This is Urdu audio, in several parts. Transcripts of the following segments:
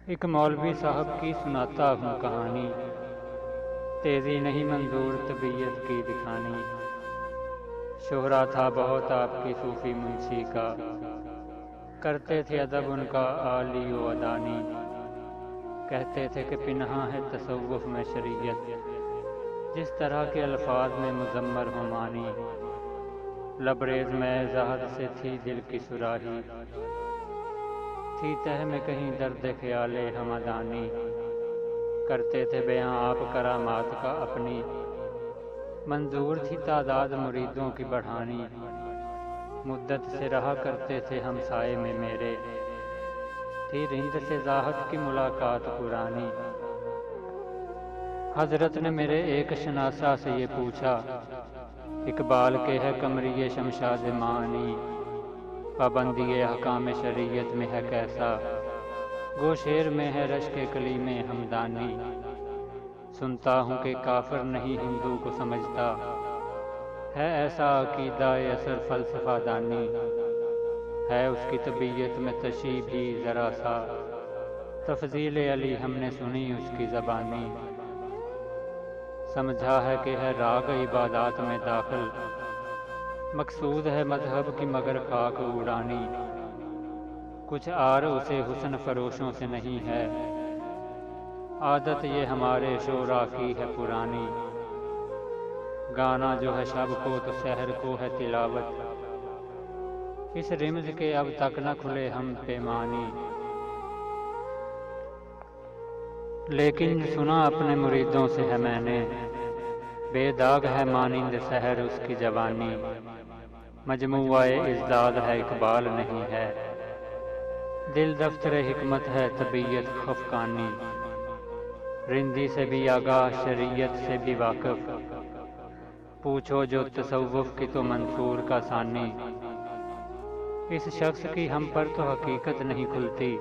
ایک مولوی صاحب کی سناتا ہوں کہانی، تیزی نہیں منظور طبیعت کی دکھانی۔ شہرا تھا بہت آپ کی صوفی منشی کا، کرتے تھے ادب ان کا عالی و ادانی۔ کہتے تھے کہ پنہاں ہے تصوف میں شریعت، جس طرح کے الفاظ میں مضمر ہو معنی۔ لبریز میں زہد سے تھی دل کی سراہی، تھی تہ میں کہیں درد خیال ہمدانی۔ کرتے تھے بیاں آپ کرامات کا اپنی، منظور تھی تعداد مریدوں کی بڑھانی۔ مدت سے رہا کرتے تھے ہم سائے میں میرے، تھی رند سے زاہد کی ملاقات پرانی۔ حضرت نے میرے ایک شناسا سے یہ پوچھا، اقبال کے ہے قمری شمشاد معنی، پابندی احکام شریعت میں ہے کیسا؟ گو شعر میں ہے رشک کلیم ہمدانی۔ سنتا ہوں کہ کافر نہیں ہندو کو سمجھتا، ہے ایسا عقیدہ اثر فلسفہ دانی۔ ہے اس کی طبیعت میں تشیع بھی ذرا سا، تفضیل علی ہم نے سنی اس کی زبانی۔ سمجھا ہے کہ ہے راگ عبادات میں داخل، مقصود ہے مذہب کی مگر خاک اڑانی۔ کچھ آر اسے حسن فروشوں سے نہیں ہے، عادت یہ ہمارے شعراء کی ہے پرانی۔ گانا جو ہے شب کو تو سحر کو ہے تلاوت، اس رمز کے اب تک نہ کھلے ہم پیمانی۔ لیکن سنا اپنے مریدوں سے ہے میں نے، بے داغ ہے مانند سحر اس کی جوانی۔ مجموعہ ازداد ہے اقبال نہیں ہے، دل دفتر حکمت ہے طبیعت خفقانی۔ رندی سے بھی آگاہ شریعت سے بھی واقف، پوچھو جو تصوف کی تو منصور کا ثانی۔ اس شخص کی ہم پر تو حقیقت نہیں کھلتی،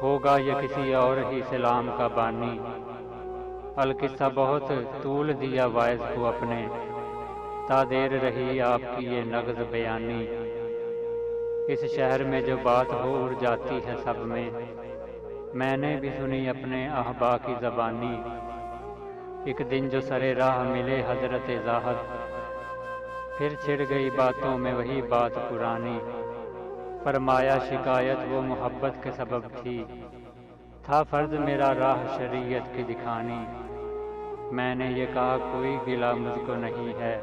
ہوگا یہ کسی اور ہی سلام کا بانی۔ القصہ بہت طول دیا وائز کو اپنے، تا دیر رہی آپ کی یہ نغز بیانی۔ اس شہر میں جو بات ہو اڑ جاتی ہے سب میں نے بھی سنی اپنے احبا کی زبانی۔ ایک دن جو سرے راہ ملے حضرت زاہد، پھر چھڑ گئی باتوں میں وہی بات پرانی۔ فرمایا شکایت وہ محبت کے سبب تھی، تھا فرض میرا راہ شریعت کی دکھانی۔ میں نے یہ کہا کوئی گلہ مجھ کو نہیں ہے،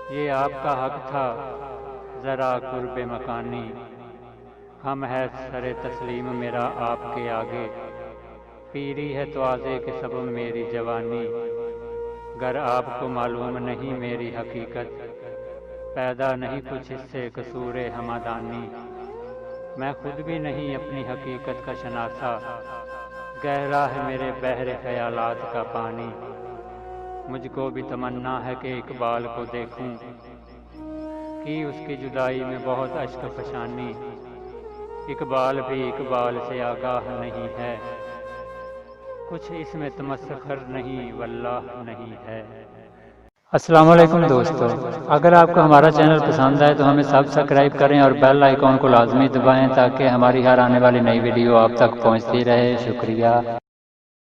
یہ آپ کا حق تھا ذرا قرب مکانی۔ ہم ہے سر تسلیم میرا آپ کے آگے، پیری ہے توازے کے سبب میری جوانی۔ گر آپ کو معلوم نہیں میری حقیقت، پیدا نہیں کچھ اس سے قصور ہمدانی۔ میں خود بھی نہیں اپنی حقیقت کا شناسا، گہرا ہے میرے بحر خیالات کا پانی۔ مجھ کو بھی تمنا ہے کہ اقبال کو دیکھوں، کی اس کی جدائی میں بہت اشک فشانی۔ اقبال بھی اقبال سے آگاہ نہیں ہے، کچھ اس میں تمسخر نہیں واللہ نہیں ہے۔ السلام علیکم دوستو، اگر آپ کو ہمارا چینل پسند آئے تو ہمیں سبسکرائب کریں اور بیل آئیکن کو لازمی دبائیں تاکہ ہماری ہر آنے والی نئی ویڈیو آپ تک پہنچتی رہے۔ شکریہ۔